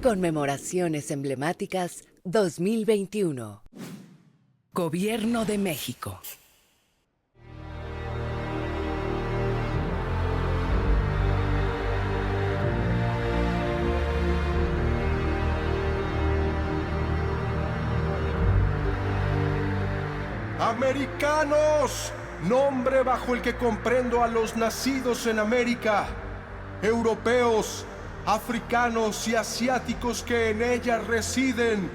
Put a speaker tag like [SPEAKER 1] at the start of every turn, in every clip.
[SPEAKER 1] Conmemoraciones emblemáticas 2021. Gobierno de México.
[SPEAKER 2] Americanos, nombre bajo el que comprendo a los nacidos en América, europeos, africanos y asiáticos que en ella residen,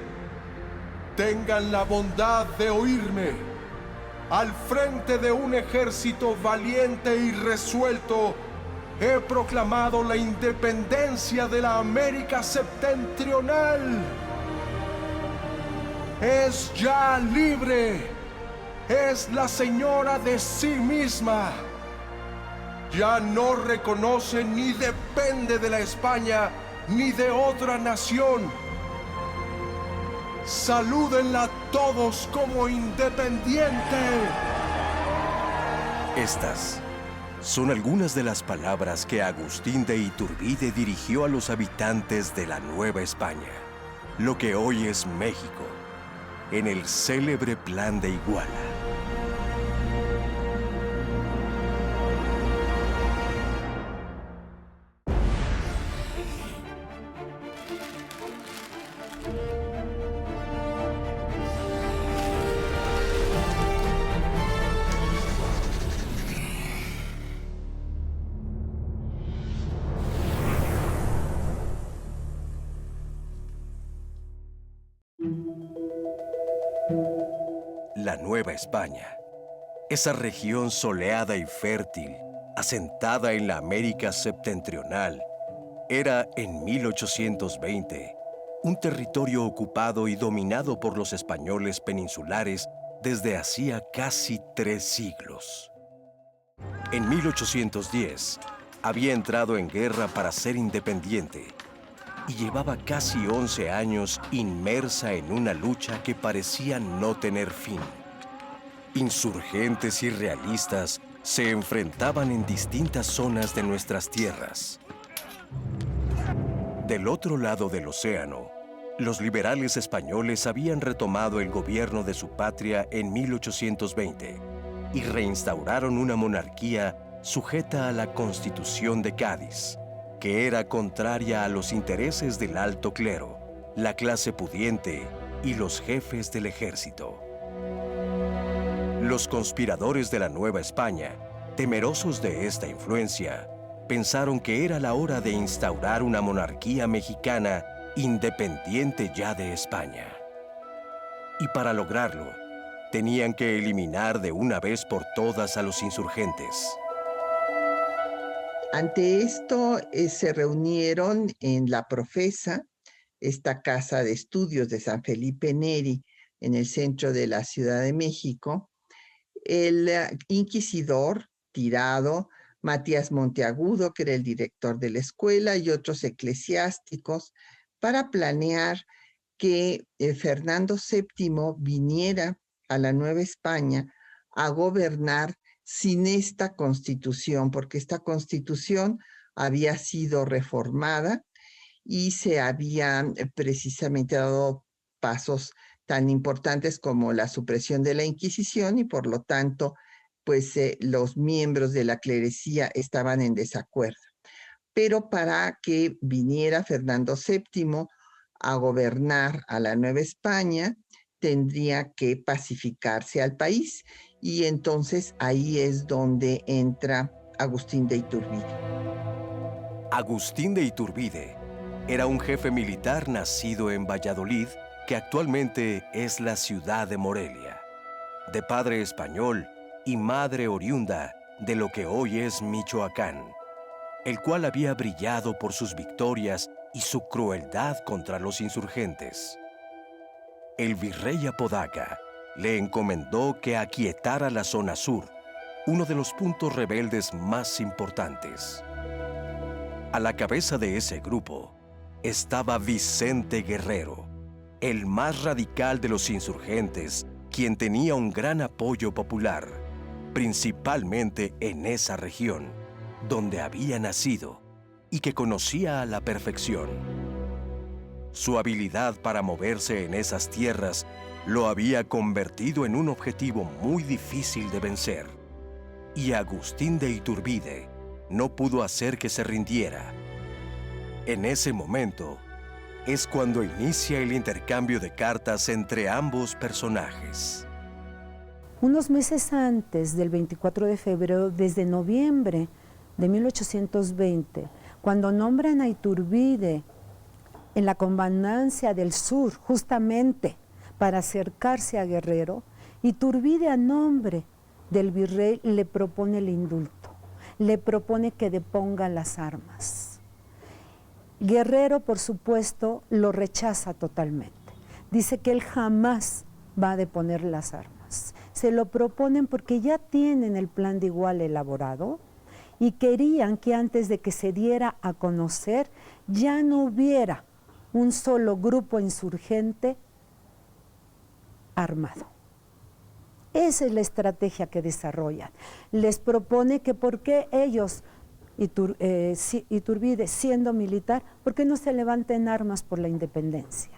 [SPEAKER 2] tengan la bondad de oírme. Al frente de un ejército valiente y resuelto, he proclamado la independencia de la América septentrional. Es ya libre. Es la señora de sí misma. Ya no reconoce ni depende de la España ni de otra nación. Salúdenla todos como independiente.
[SPEAKER 3] Estas son algunas de las palabras que Agustín de Iturbide dirigió a los habitantes de la Nueva España, lo que hoy es México, en el célebre Plan de Iguala. La Nueva España, esa región soleada y fértil, asentada en la América septentrional, era en 1820 un territorio ocupado y dominado por los españoles peninsulares desde hacía casi 3 siglos. En 1810 había entrado en guerra para ser independiente y llevaba casi 11 años inmersa en una lucha que parecía no tener fin. Insurgentes y realistas se enfrentaban en distintas zonas de nuestras tierras. Del otro lado del océano, los liberales españoles habían retomado el gobierno de su patria en 1820 y reinstauraron una monarquía sujeta a la Constitución de Cádiz, que era contraria a los intereses del alto clero, la clase pudiente y los jefes del ejército. Los conspiradores de la Nueva España, temerosos de esta influencia, pensaron que era la hora de instaurar una monarquía mexicana independiente ya de España. Y para lograrlo, tenían que eliminar de una vez por todas a los insurgentes.
[SPEAKER 4] Ante esto, se reunieron en La Profesa, esta casa de estudios de San Felipe Neri, en el centro de la Ciudad de México, el inquisidor Tirado, Matías Monteagudo, que era el director de la escuela, y otros eclesiásticos, para planear que Fernando VII viniera a la Nueva España a gobernar sin esta constitución, porque esta constitución había sido reformada y se habían precisamente dado pasos tan importantes como la supresión de la Inquisición y por lo tanto, pues los miembros de la clerecía estaban en desacuerdo. Pero para que viniera Fernando VII a gobernar a la Nueva España, tendría que pacificarse al país y entonces ahí es donde entra Agustín de Iturbide.
[SPEAKER 3] Agustín de Iturbide era un jefe militar nacido en Valladolid, que actualmente es la ciudad de Morelia, de padre español y madre oriunda de lo que hoy es Michoacán, el cual había brillado por sus victorias y su crueldad contra los insurgentes. El virrey Apodaca le encomendó que aquietara la zona sur, uno de los puntos rebeldes más importantes. A la cabeza de ese grupo estaba Vicente Guerrero, el más radical de los insurgentes, quien tenía un gran apoyo popular, principalmente en esa región, donde había nacido y que conocía a la perfección. Su habilidad para moverse en esas tierras lo había convertido en un objetivo muy difícil de vencer. Y Agustín de Iturbide no pudo hacer que se rindiera. En ese momento es cuando inicia el intercambio de cartas entre ambos personajes.
[SPEAKER 5] Unos meses antes del 24 de febrero, desde noviembre de 1820, cuando nombran a Iturbide en la Comandancia del Sur, justamente para acercarse a Guerrero, Iturbide, a nombre del virrey, le propone el indulto, le propone que deponga las armas. Guerrero, por supuesto, lo rechaza totalmente. Dice que él jamás va a deponer las armas. Se lo proponen porque ya tienen el plan de Iguala elaborado y querían que antes de que se diera a conocer ya no hubiera un solo grupo insurgente armado. Esa es la estrategia que desarrollan. Les propone que por qué ellos, Iturbide siendo militar, ¿por qué no se levanten armas por la independencia?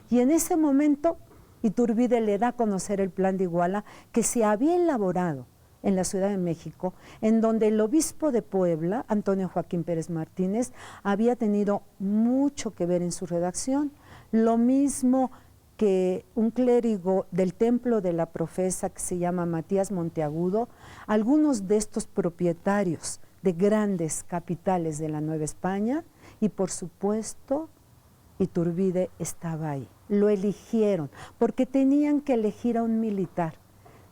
[SPEAKER 5] Y en ese momento Iturbide le da a conocer el plan de Iguala que se había elaborado en la Ciudad de México, en donde el obispo de Puebla, Antonio Joaquín Pérez Martínez, había tenido mucho que ver en su redacción, lo mismo que un clérigo del Templo de la Profesa que se llama Matías Monteagudo. Algunos de estos propietarios de grandes capitales de la Nueva España, y por supuesto Iturbide estaba ahí. Lo eligieron porque tenían que elegir a un militar.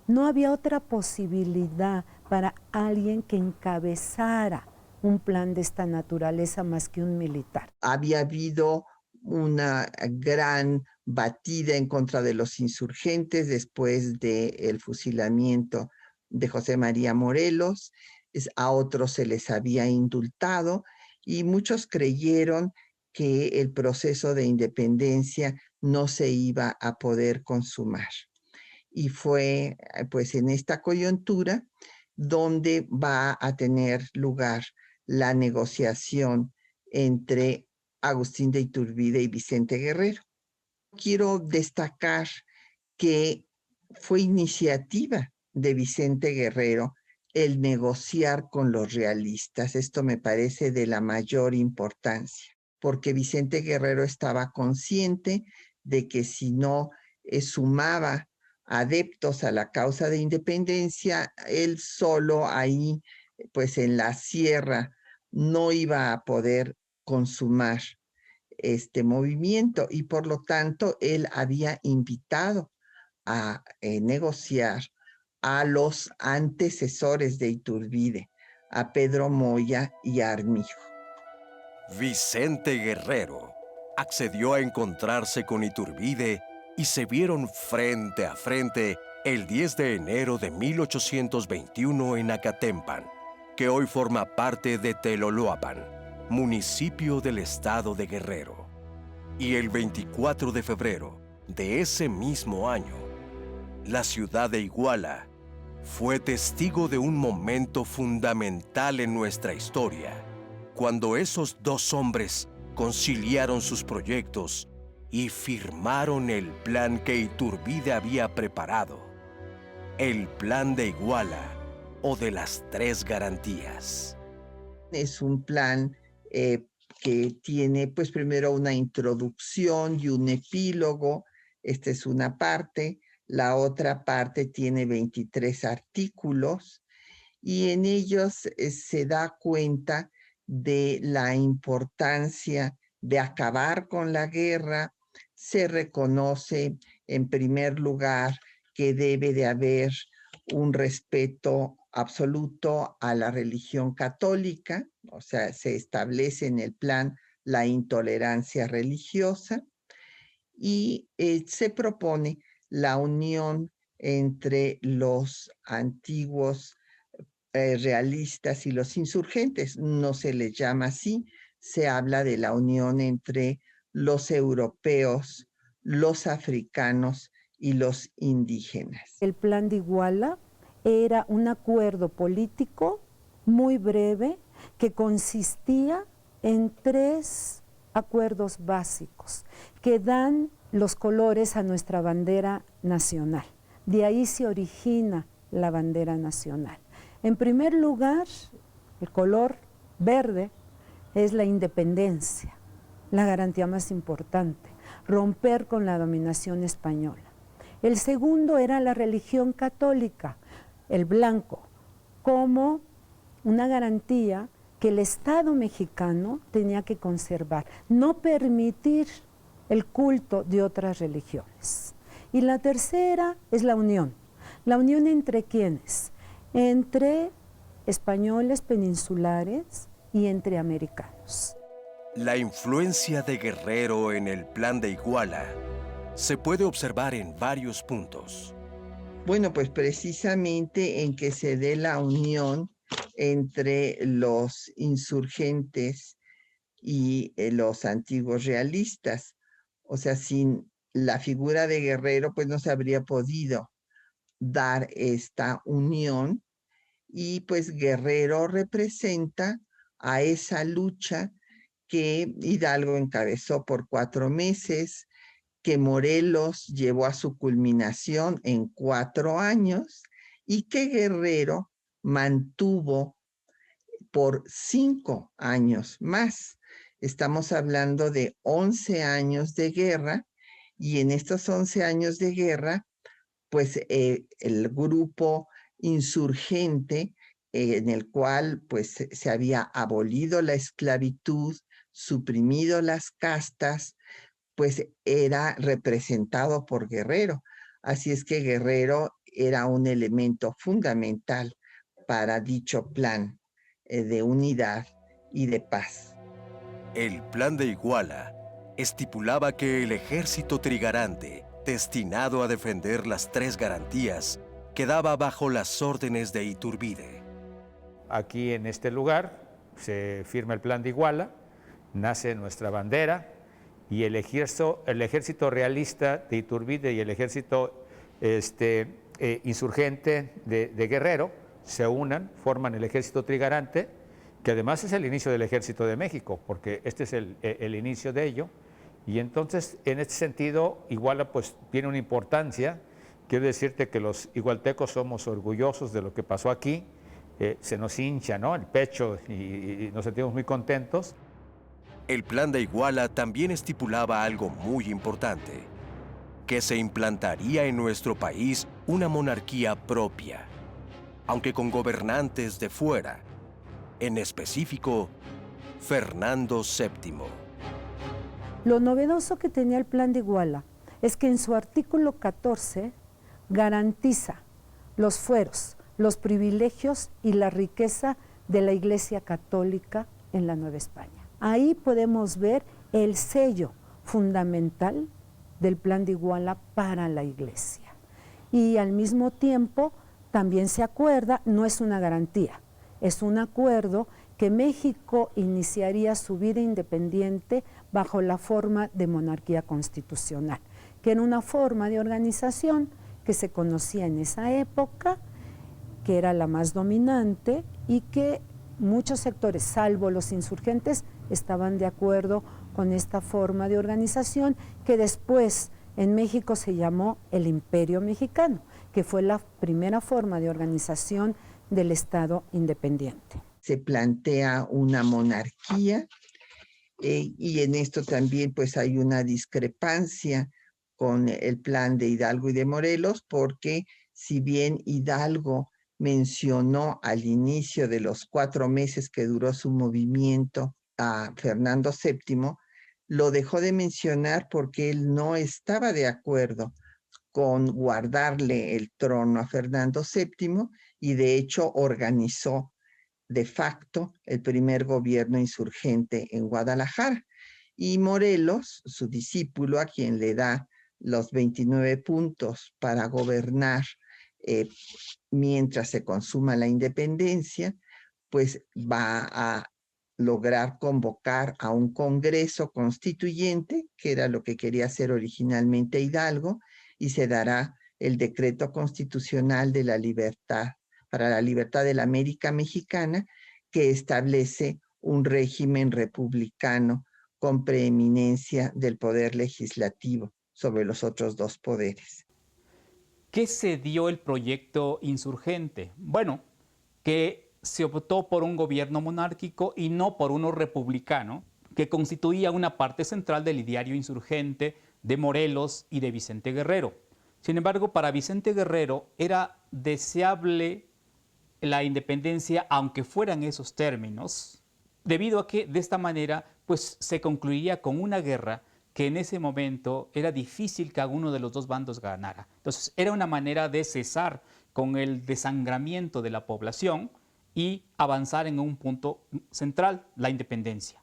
[SPEAKER 5] No había otra posibilidad para alguien que encabezara un plan de esta naturaleza más que un militar.
[SPEAKER 4] Había habido una gran batida en contra de los insurgentes después del fusilamiento de José María Morelos. A otros se les había indultado y muchos creyeron que el proceso de independencia no se iba a poder consumar. Y fue pues en esta coyuntura donde va a tener lugar la negociación entre Agustín de Iturbide y Vicente Guerrero. Quiero destacar que fue iniciativa de Vicente Guerrero el negociar con los realistas. Esto me parece de la mayor importancia, porque Vicente Guerrero estaba consciente de que si no sumaba adeptos a la causa de independencia, él solo ahí, pues en la sierra, no iba a poder consumar este movimiento y por lo tanto él había invitado a negociar a los antecesores de Iturbide, a Pedro Moya y a Armijo.
[SPEAKER 3] Vicente Guerrero accedió a encontrarse con Iturbide y se vieron frente a frente el 10 de enero de 1821 en Acatempan, que hoy forma parte de Teloloapan, municipio del estado de Guerrero. Y el 24 de febrero de ese mismo año, la ciudad de Iguala fue testigo de un momento fundamental en nuestra historia, cuando esos dos hombres conciliaron sus proyectos y firmaron el plan que Iturbide había preparado, el Plan de Iguala o de las Tres Garantías.
[SPEAKER 4] Es un plan que tiene pues primero una introducción y un epílogo. Esta es una parte. La otra parte tiene 23 artículos y en ellos se da cuenta de la importancia de acabar con la guerra. Se reconoce en primer lugar que debe de haber un respeto absoluto a la religión católica, o sea, se establece en el plan la intolerancia religiosa y se propone la unión entre los antiguos realistas y los insurgentes. No se les llama así, se habla de la unión entre los europeos, los africanos y los indígenas.
[SPEAKER 5] El plan de Iguala era un acuerdo político muy breve que consistía en 3 acuerdos básicos que dan los colores a nuestra bandera nacional. De ahí se origina la bandera nacional. En primer lugar, el color verde es la independencia, la garantía más importante, romper con la dominación española. El segundo era la religión católica, el blanco, como una garantía que el Estado mexicano tenía que conservar, no permitir el culto de otras religiones. Y la tercera es la unión entre ¿quiénes? Entre españoles peninsulares y entre americanos.
[SPEAKER 3] La influencia de Guerrero en el Plan de Iguala se puede observar en varios puntos.
[SPEAKER 4] Bueno, pues precisamente en que se dé la unión entre los insurgentes y los antiguos realistas. O sea, sin la figura de Guerrero, pues no se habría podido dar esta unión. Y pues Guerrero representa a esa lucha que Hidalgo encabezó por 4 meses, que Morelos llevó a su culminación en 4 años y que Guerrero mantuvo por 5 años más. Estamos hablando de 11 años de guerra y en estos 11 años de guerra, pues el grupo insurgente en el cual pues se había abolido la esclavitud, suprimido las castas, pues era representado por Guerrero. Así es que Guerrero era un elemento fundamental para dicho plan de unidad y de paz.
[SPEAKER 3] El Plan de Iguala estipulaba que el ejército trigarante, destinado a defender las 3 garantías, quedaba bajo las órdenes de Iturbide.
[SPEAKER 6] Aquí en este lugar se firma el Plan de Iguala, nace nuestra bandera y el ejército realista de Iturbide y el ejército insurgente de Guerrero se unan, forman el ejército trigarante, que además es el inicio del ejército de México, porque este es el inicio de ello. Y entonces, en este sentido, Iguala pues tiene una importancia. Quiero decirte que los igualtecos somos orgullosos de lo que pasó aquí, se nos hincha, ¿no?, el pecho y nos sentimos muy contentos.
[SPEAKER 3] El Plan de Iguala también estipulaba algo muy importante, que se implantaría en nuestro país una monarquía propia, aunque con gobernantes de fuera, en específico, Fernando VII.
[SPEAKER 5] Lo novedoso que tenía el Plan de Iguala es que en su artículo 14 garantiza los fueros, los privilegios y la riqueza de la Iglesia Católica en la Nueva España. Ahí podemos ver el sello fundamental del Plan de Iguala para la Iglesia. Y al mismo tiempo también se acuerda, no es una garantía, es un acuerdo que México iniciaría su vida independiente bajo la forma de monarquía constitucional, que era una forma de organización que se conocía en esa época, que era la más dominante y que muchos sectores, salvo los insurgentes, estaban de acuerdo con esta forma de organización que después en México se llamó el Imperio Mexicano, que fue la primera forma de organización del Estado independiente.
[SPEAKER 4] Se plantea una monarquía y en esto también pues hay una discrepancia con el plan de Hidalgo y de Morelos, porque si bien Hidalgo mencionó al inicio de los 4 meses que duró su movimiento a Fernando VII, lo dejó de mencionar porque él no estaba de acuerdo con guardarle el trono a Fernando VII y de hecho organizó de facto el primer gobierno insurgente en Guadalajara. Y Morelos, su discípulo, a quien le da los 29 puntos para gobernar mientras se consuma la independencia, pues va a lograr convocar a un congreso constituyente, que era lo que quería hacer originalmente Hidalgo, y se dará el decreto constitucional de la libertad, para la libertad de la América Mexicana, que establece un régimen republicano con preeminencia del poder legislativo sobre los otros dos poderes.
[SPEAKER 7] ¿Qué se dio el proyecto insurgente? Bueno, que se optó por un gobierno monárquico y no por uno republicano, que constituía una parte central del ideario insurgente de Morelos y de Vicente Guerrero. Sin embargo, para Vicente Guerrero era deseable la independencia, aunque fueran esos términos, debido a que de esta manera pues, se concluiría con una guerra que en ese momento era difícil que alguno de los dos bandos ganara. Entonces, era una manera de cesar con el desangramiento de la población y avanzar en un punto central, la independencia.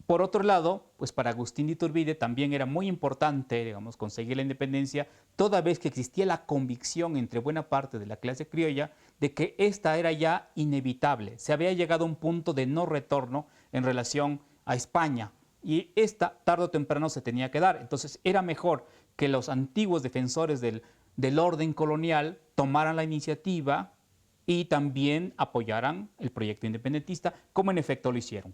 [SPEAKER 7] Por otro lado, pues para Agustín de Iturbide también era muy importante, digamos, conseguir la independencia, toda vez que existía la convicción entre buena parte de la clase criolla de que esta era ya inevitable. Se había llegado a un punto de no retorno en relación a España y esta tarde o temprano se tenía que dar. Entonces era mejor que los antiguos defensores del orden colonial tomaran la iniciativa y también apoyaran el proyecto independentista, como en efecto lo hicieron.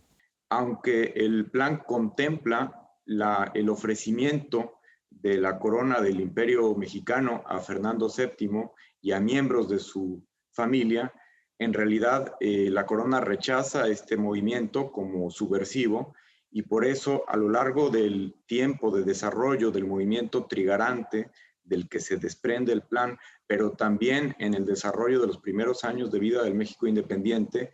[SPEAKER 8] Aunque el plan contempla el ofrecimiento de la corona del Imperio Mexicano a Fernando VII y a miembros de su familia, en realidad la corona rechaza este movimiento como subversivo y por eso a lo largo del tiempo de desarrollo del movimiento trigarante del que se desprende el plan, pero también en el desarrollo de los primeros años de vida del México independiente,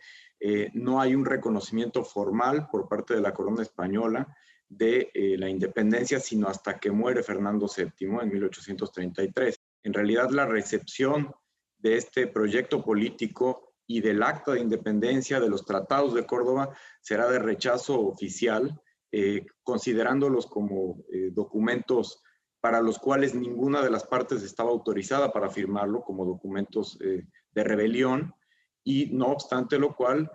[SPEAKER 8] no hay un reconocimiento formal por parte de la corona española de la independencia, sino hasta que muere Fernando VII en 1833. En realidad, la recepción de este proyecto político y del acta de independencia de los tratados de Córdoba será de rechazo oficial, considerándolos como documentos para los cuales ninguna de las partes estaba autorizada para firmarlo, como documentos de rebelión, y no obstante lo cual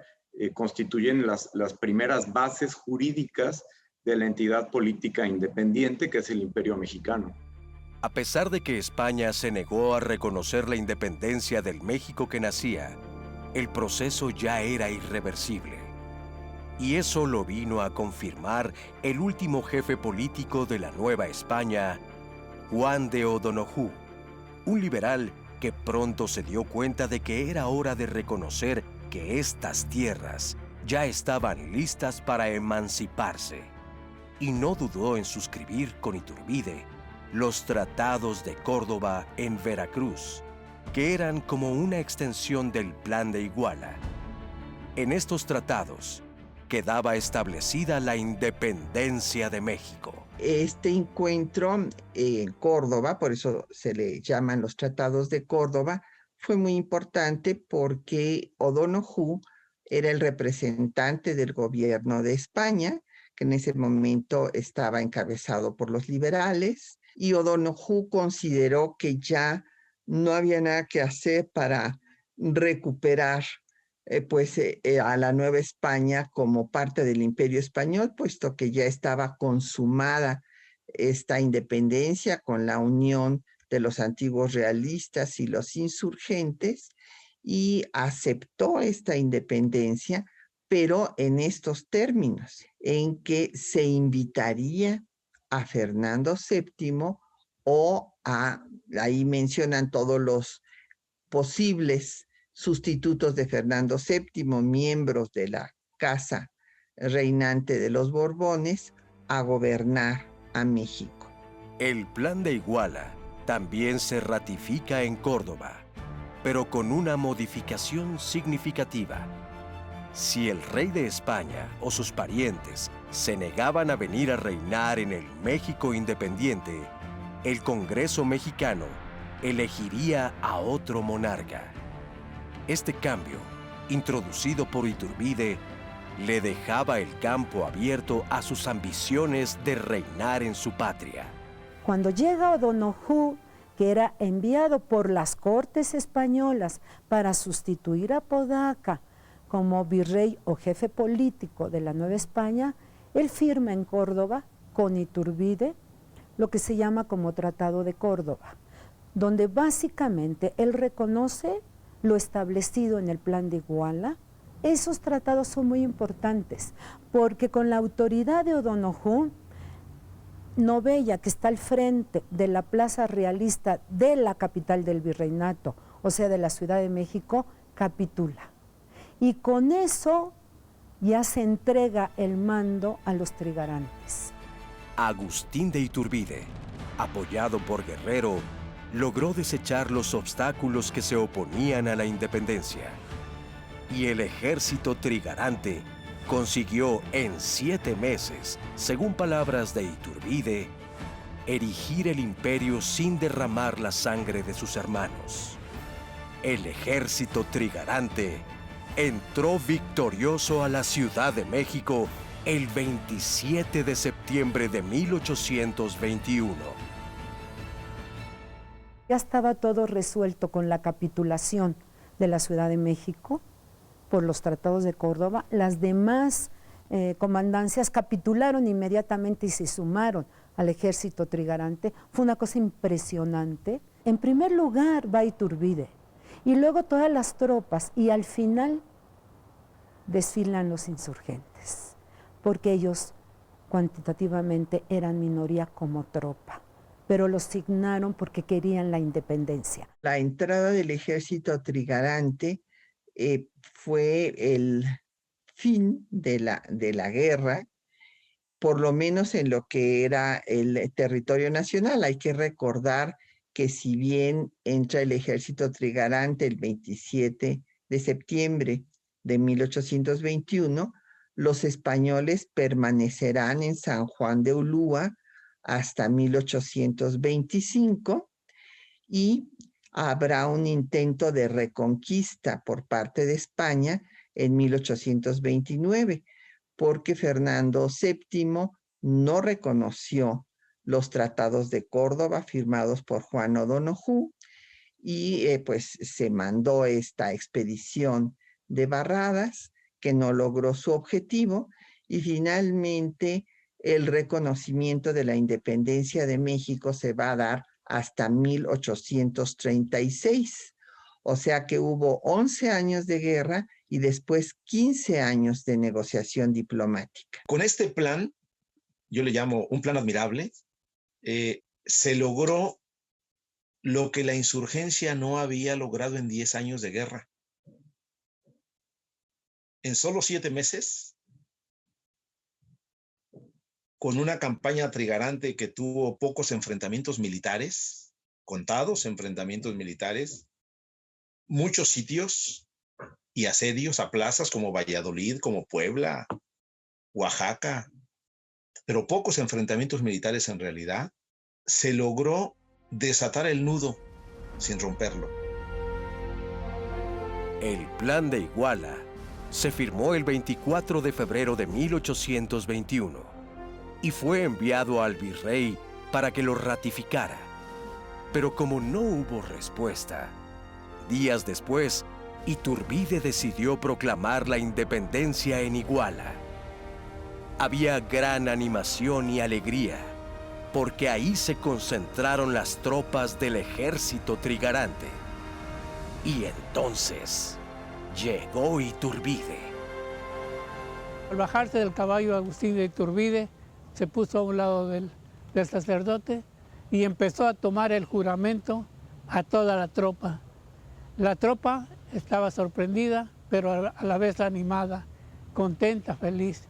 [SPEAKER 8] constituyen las primeras bases jurídicas de la entidad política independiente que es el Imperio Mexicano.
[SPEAKER 3] A pesar de que España se negó a reconocer la independencia del México que nacía, el proceso ya era irreversible. Y eso lo vino a confirmar el último jefe político de la Nueva España, Juan de O'Donoghue, un liberal que pronto se dio cuenta de que era hora de reconocer que estas tierras ya estaban listas para emanciparse, y no dudó en suscribir con Iturbide los tratados de Córdoba en Veracruz, que eran como una extensión del Plan de Iguala. En estos tratados quedaba establecida la independencia de México.
[SPEAKER 4] Este encuentro en Córdoba, por eso se le llaman los tratados de Córdoba, fue muy importante porque O'Donoghue era el representante del gobierno de España, que en ese momento estaba encabezado por los liberales, y O'Donoghue consideró que ya no había nada que hacer para recuperar a la Nueva España como parte del Imperio Español, puesto que ya estaba consumada esta independencia con la unión de los antiguos realistas y los insurgentes, y aceptó esta independencia, pero en estos términos, en que se invitaría a Fernando VII ahí mencionan todos los posibles sustitutos de Fernando VII, miembros de la casa reinante de los Borbones, a gobernar a México.
[SPEAKER 3] El Plan de Iguala también se ratifica en Córdoba, pero con una modificación significativa. Si el rey de España o sus parientes se negaban a venir a reinar en el México independiente, el Congreso mexicano elegiría a otro monarca. Este cambio, introducido por Iturbide, le dejaba el campo abierto a sus ambiciones de reinar en su patria.
[SPEAKER 5] Cuando llega O'Donoghue, que era enviado por las Cortes españolas para sustituir a Podaca como virrey o jefe político de la Nueva España, él firma en Córdoba con Iturbide lo que se llama como Tratado de Córdoba, donde básicamente él reconoce lo establecido en el Plan de Iguala Esos tratados son muy importantes porque con la autoridad de O'Donoghue, Novella, que está al frente de la plaza realista de la capital del virreinato, o sea, de la Ciudad de México, capitula. Y con eso ya se entrega el mando a los trigarantes.
[SPEAKER 3] Agustín de Iturbide, apoyado por Guerrero, logró desechar los obstáculos que se oponían a la independencia. Y el ejército trigarante consiguió en 7 meses, según palabras de Iturbide, erigir el imperio sin derramar la sangre de sus hermanos. El ejército trigarante entró victorioso a la Ciudad de México el 27 de septiembre de 1821.
[SPEAKER 5] Ya estaba todo resuelto con la capitulación de la Ciudad de México por los tratados de Córdoba. Las demás comandancias capitularon inmediatamente y se sumaron al ejército trigarante. Fue una cosa impresionante. En primer lugar va Iturbide y luego todas las tropas y al final desfilan los insurgentes, porque ellos cuantitativamente eran minoría como tropa, pero los signaron porque querían la independencia.
[SPEAKER 4] La entrada del ejército trigarante fue el fin de la guerra, por lo menos en lo que era el territorio nacional. Hay que recordar que si bien entra el ejército trigarante el 27 de septiembre de 1821, los españoles permanecerán en San Juan de Ulúa hasta 1825 y habrá un intento de reconquista por parte de España en 1829, porque Fernando VII no reconoció los tratados de Córdoba firmados por Juan O'Donoghue y pues se mandó esta expedición de Barradas que no logró su objetivo y finalmente el reconocimiento de la independencia de México se va a dar hasta 1836. O sea que hubo 11 años de guerra y después 15 años de negociación diplomática.
[SPEAKER 9] Con este plan, yo le llamo un plan admirable, se logró lo que la insurgencia no había logrado en 10 años de guerra. En solo 7 meses, con una campaña trigarante que tuvo pocos enfrentamientos militares, contados enfrentamientos militares, muchos sitios y asedios a plazas como Valladolid, como Puebla, Oaxaca, pero pocos enfrentamientos militares en realidad, se logró desatar el nudo sin romperlo.
[SPEAKER 3] El Plan de Iguala se firmó el 24 de febrero de 1821 y fue enviado al virrey para que lo ratificara. Pero como no hubo respuesta, días después, Iturbide decidió proclamar la independencia en Iguala. Había gran animación y alegría, porque ahí se concentraron las tropas del ejército trigarante. Y entonces llegó Iturbide.
[SPEAKER 10] Al bajarse del caballo Agustín de Iturbide, se puso a un lado del sacerdote y empezó a tomar el juramento a toda la tropa. La tropa estaba sorprendida, pero a la vez animada, contenta, feliz.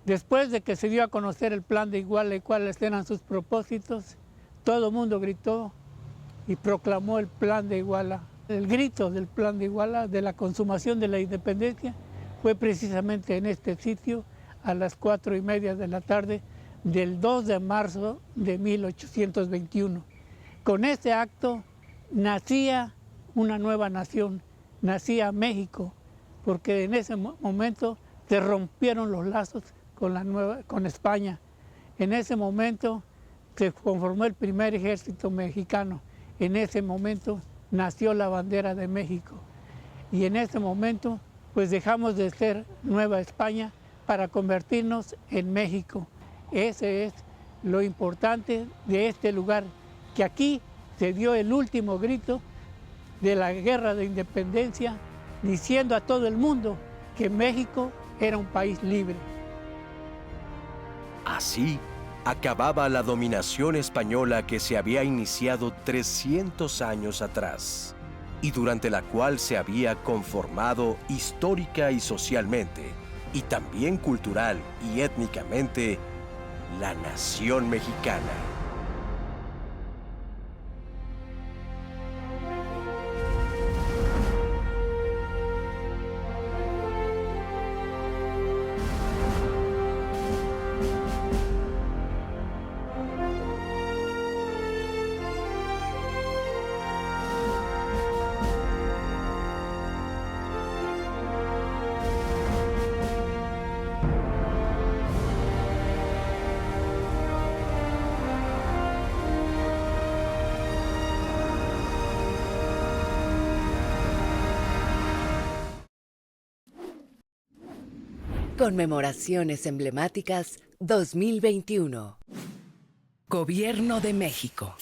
[SPEAKER 10] Después de que se dio a conocer el plan de Iguala y cuáles eran sus propósitos, todo el mundo gritó y proclamó el plan de Iguala. El grito del plan de Iguala, de la consumación de la independencia, fue precisamente en este sitio a las 4:30 de la tarde del 2 de marzo de 1821. Con este acto nacía una nueva nación, nacía México, porque en ese momento se rompieron los lazos con España. En ese momento se conformó el primer ejército mexicano. En ese momento nació la bandera de México. Y en ese momento pues dejamos de ser Nueva España para convertirnos en México. Ese es lo importante de este lugar, que aquí se dio el último grito de la guerra de independencia diciendo a todo el mundo que México era un país libre.
[SPEAKER 3] Así acababa la dominación española que se había iniciado 300 años atrás y durante la cual se había conformado histórica y socialmente, y también cultural y étnicamente, la nación mexicana.
[SPEAKER 1] Conmemoraciones emblemáticas 2021. Gobierno de México.